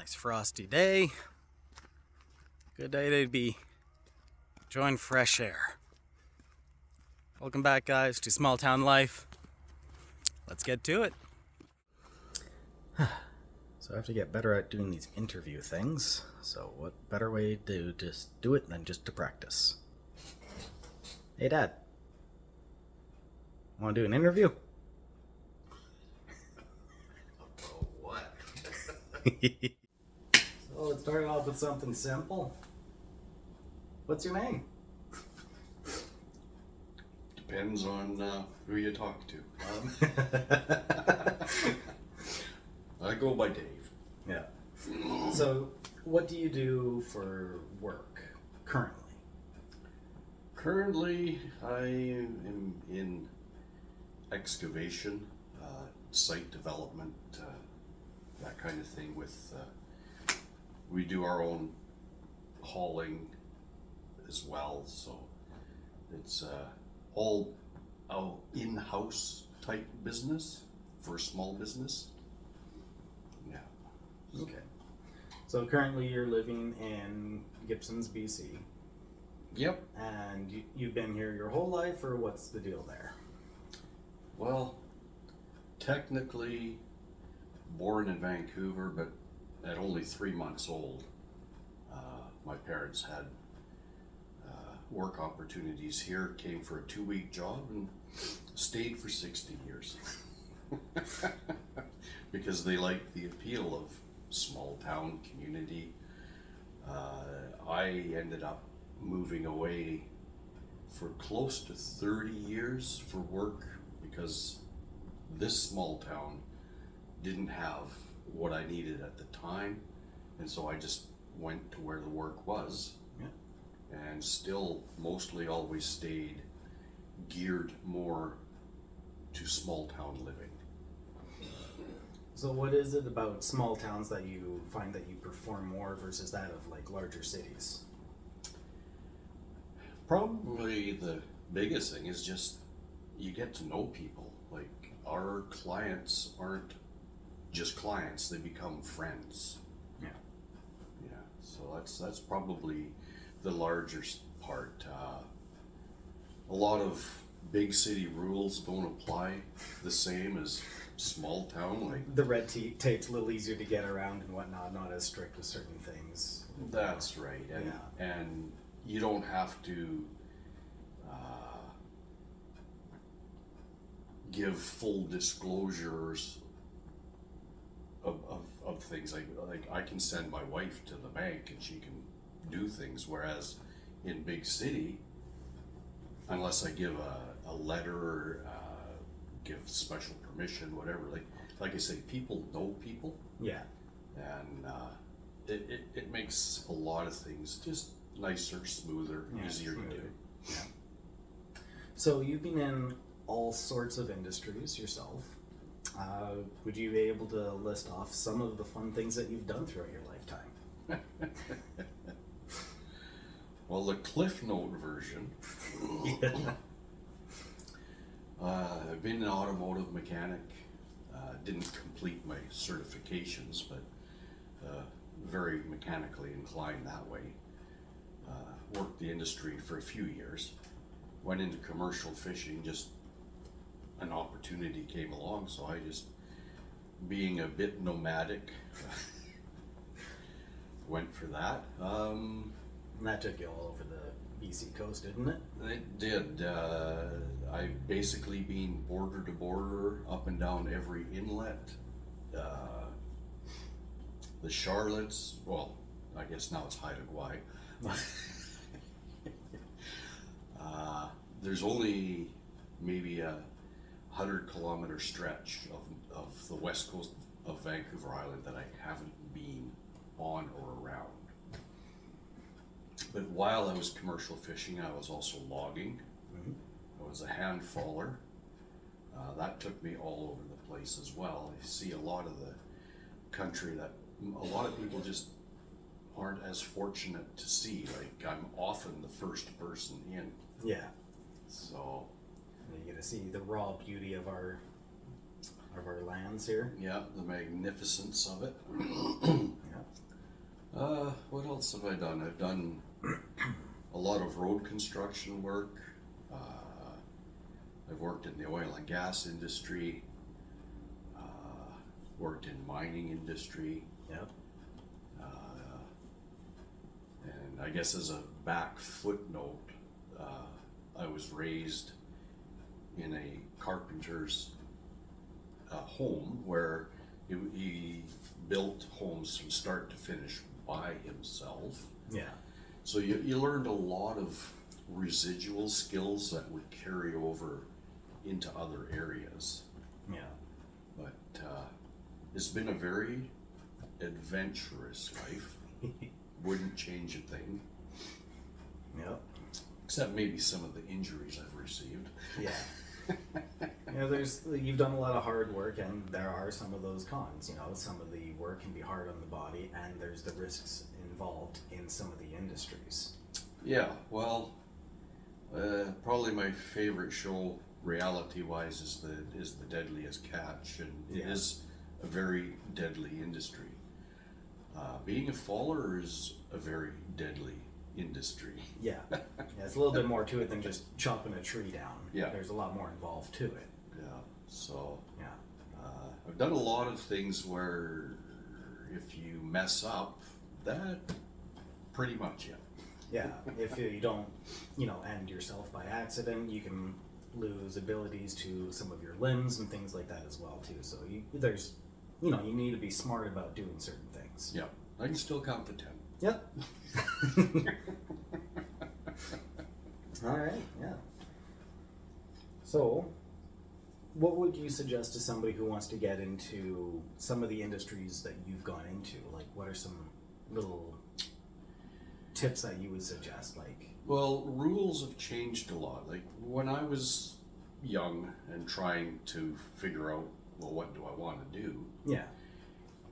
Nice frosty day. Good day to be enjoying fresh air. Welcome back, guys, to Small Town Life. Let's get to it. So I have to get better at doing these interview things. So what better way to just do it than just to practice? Hey, Dad. Want to do an interview? What? So let's start off with something simple. What's your name? Depends on who you talk to. I go by Dave. Yeah. So what do you do for work currently? Currently, I am in excavation, site development, that kind of thing. We do our own hauling as well, so it's all in-house type business for a small business. Yeah. Okay. So currently you're living in Gibsons, BC. Yep. And you've been here your whole life, or what's the deal there? Well, technically born in Vancouver, but at only 3 months old, my parents had work opportunities here, came for a 2-week job and stayed for 60 years because they liked the appeal of small town community. I ended up moving away for close to 30 years for work because this small town didn't have what I needed at the time, and so I just went to where the work was. Yeah. And still mostly always stayed geared more to small town living. So what is it about small towns that you find that you perform more versus that of like larger cities? Probably the biggest thing is just you get to know people. Like, our clients aren't just clients, they become friends. Yeah. Yeah, so that's probably the larger part. A lot of big city rules don't apply the same as small town. Like, the red tape's a little easier to get around and whatnot, not as strict with certain things. That's right. And you don't have to give full disclosures of things. Like I can send my wife to the bank and she can do things, whereas in big city, unless I give a letter, give special permission, whatever, like I say, people know people. Yeah. And it makes a lot of things just nicer, smoother, easier to do. Yeah. So you've been in all sorts of industries yourself. Would you be able to list off some of the fun things that you've done throughout your lifetime? Well, the Cliff Note version. I've been an automotive mechanic. Didn't complete my certifications, but very mechanically inclined that way. Worked the industry for a few years. Went into commercial fishing, just an opportunity came along, so I just, being a bit nomadic, went for that. And that took you all over the BC coast, didn't it? It did. I've basically been border to border, up and down every inlet. The Charlottes, well, I guess now it's Haida Gwaii. There's only maybe a 100-kilometer stretch of the west coast of Vancouver Island that I haven't been on or around. But while I was commercial fishing, I was also logging. Mm-hmm. I was a hand faller. That took me all over the place as well. I see a lot of the country that a lot of people just aren't as fortunate to see. Like, I'm often the first person in. Yeah. So you get to see the raw beauty of our lands here. Yeah, the magnificence of it. Yeah. What else have I done? I've done a lot of road construction work. Uh, I've worked in the oil and gas industry. Worked in mining industry. Yep. And I guess as a back footnote, I was raised in a carpenter's home where he built homes from start to finish by himself. Yeah. So you learned a lot of residual skills that would carry over into other areas. Yeah. But it's been a very adventurous life. Wouldn't change a thing. Yep. Except maybe some of the injuries I've received. Yeah. You've done a lot of hard work, and there are some of those cons. Some of the work can be hard on the body, and there's the risks involved in some of the industries. Yeah, well, probably my favorite show, reality-wise, is the Deadliest Catch, and it is a very deadly industry. Being a faller is a very deadly industry. Yeah. It's a little bit more to it than just chopping a tree down. Yeah. There's a lot more involved to it. Yeah. So Yeah. I've done a lot of things where if you mess up, that pretty much it. Yeah. If you don't, end yourself by accident, you can lose abilities to some of your limbs and things like that as well too. So you need to be smart about doing certain things. Yeah. I can still count to 10. Yep. All right, yeah. So, what would you suggest to somebody who wants to get into some of the industries that you've gone into? Like, what are some little tips that you would suggest? Like, Well, rules have changed a lot. Like when I was young and trying to figure out, well, what do I want to do? yeah,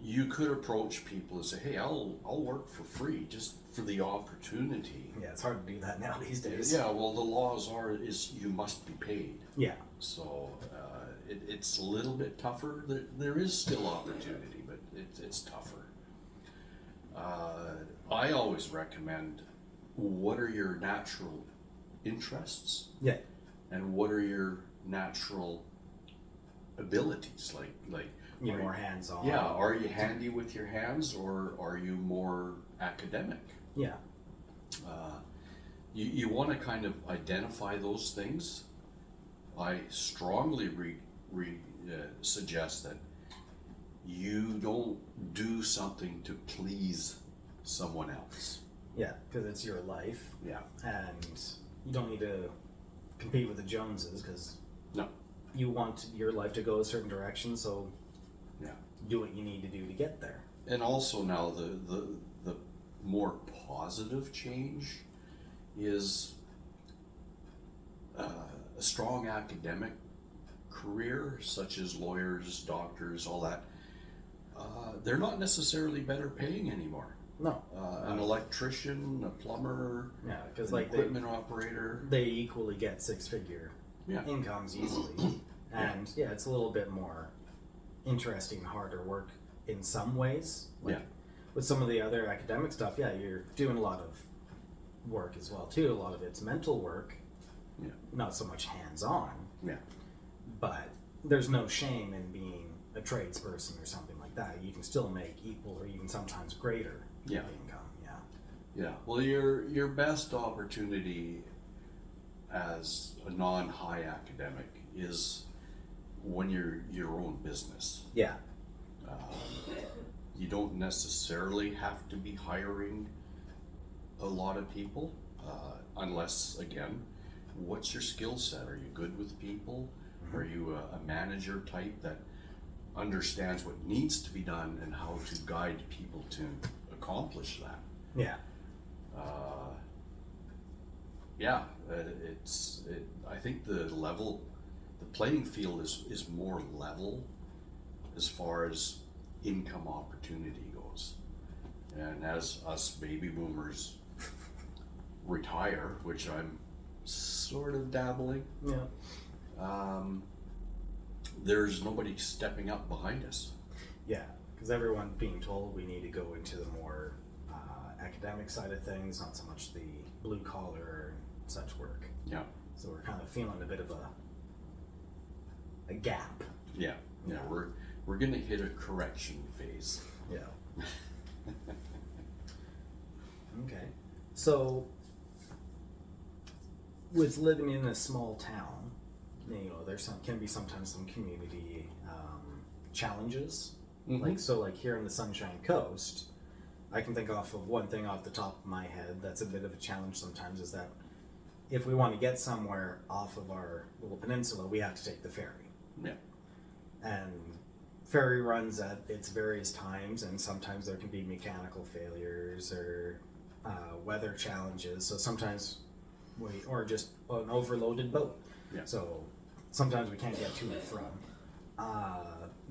You could approach people and say, "Hey, I'll work for free just for the opportunity." yeah, it's hard to do that now these days. Yeah, well, the laws is you must be paid. Yeah, So it's a little bit tougher. There is still opportunity, but it's tougher. I always recommend, what are your natural interests yeah, and what are your natural abilities? Like you're are more you- hands-on. Yeah, are you handy with your hands or are you more academic? Yeah, You want to kind of identify those things. I strongly suggest that you don't do something to please someone else. yeah, because it's your life, Yeah. and you don't need to compete with the Joneses because No. you want your life to go a certain direction. So, Yeah. do what you need to do to get there. And also now the more positive change is a strong academic career, such as lawyers, doctors, all that. They're not necessarily better paying anymore. No, An electrician, a plumber, yeah, because an like equipment operator. they equally get six-figure Yeah. incomes easily, and yeah, it's a little bit more interesting, harder work in some ways. Like, Yeah. with some of the other academic stuff, yeah, you're doing a lot of work as well too. A lot of it's mental work, Yeah. not so much hands-on. Yeah. But there's no shame in being a tradesperson or something like that. You can still make equal or even sometimes greater Yeah. income. Yeah. Yeah. Well, your best opportunity as a non-high academic is when you're your own business. Yeah. You don't necessarily have to be hiring a lot of people, unless, again, what's your skill set? Are you good with people? Mm-hmm. Are you a manager type that understands what needs to be done and how to guide people to accomplish that? Yeah. Yeah, I think the playing field is more level as far as income opportunity goes. And as us baby boomers retire, which I'm sort of dabbling, Yeah. there's nobody stepping up behind us. Yeah. Because everyone's being told we need to go into the more academic side of things, not so much the blue collar and such work. Yeah. So we're kind of feeling a bit of a gap. Yeah. Yeah. We're gonna hit a correction phase. Yeah. Okay. So with living in a small town, there's can be sometimes some community challenges. Mm-hmm. Like here in the Sunshine Coast, I can think of one thing off the top of my head that's a bit of a challenge sometimes, is that if we want to get somewhere off of our little peninsula, we have to take the ferry. Yeah. And ferry runs at its various times, and sometimes there can be mechanical failures or weather challenges. So sometimes or just an overloaded boat. Yeah. So sometimes we can't get to and from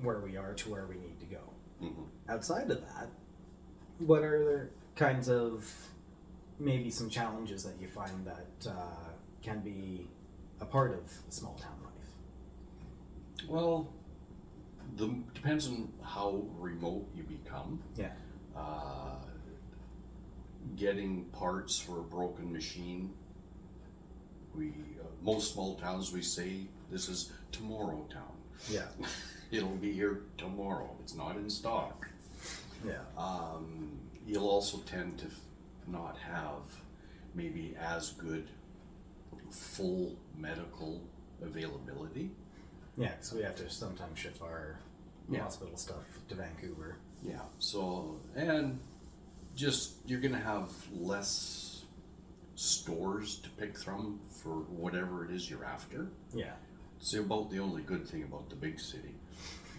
where we are to where we need to go. Mm-hmm. Outside of that, what are there kinds of maybe some challenges that you find that can be a part of small town life? Well, depends on how remote you become. Yeah. Getting parts for a broken machine. Most small towns, we say this is tomorrow town. Yeah. It'll be here tomorrow. It's not in stock. Yeah. You'll also tend to not have maybe as good full medical availability. Yeah, so we have to sometimes ship our hospital stuff to Vancouver. Yeah, so, and just, you're gonna have less stores to pick from for whatever it is you're after. Yeah. See, about the only good thing about the big city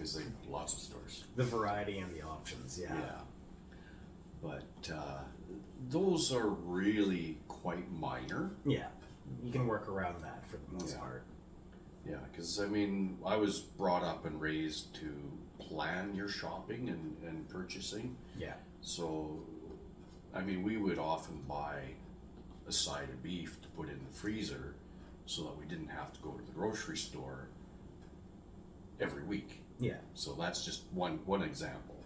is like lots of stores. The variety and the options, yeah. Yeah. But those are really quite minor. Yeah, you can work around that for the most part. Yeah, because I mean, I was brought up and raised to plan your shopping and purchasing. Yeah. So, I mean, we would often buy a side of beef to put in the freezer so that we didn't have to go to the grocery store every week. Yeah. So that's just one example.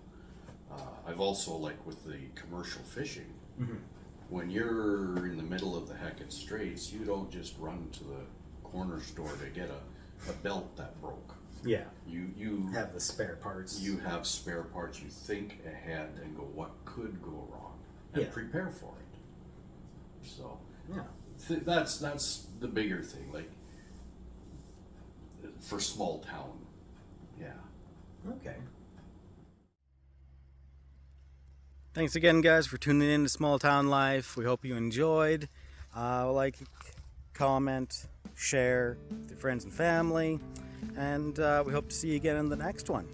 I've also, like with the commercial fishing, when you're in the middle of the Hecate Straits, you don't just run to the corner store to get a belt that broke. Yeah. You have the spare parts. You have spare parts. You think ahead and go, what could go wrong, and prepare for it. So that's the bigger thing, like for small town. Yeah. Okay. Thanks again, guys, for tuning in to Small Town Life. We hope you enjoyed. Like, comment, share with your friends and family, and we hope to see you again in the next one.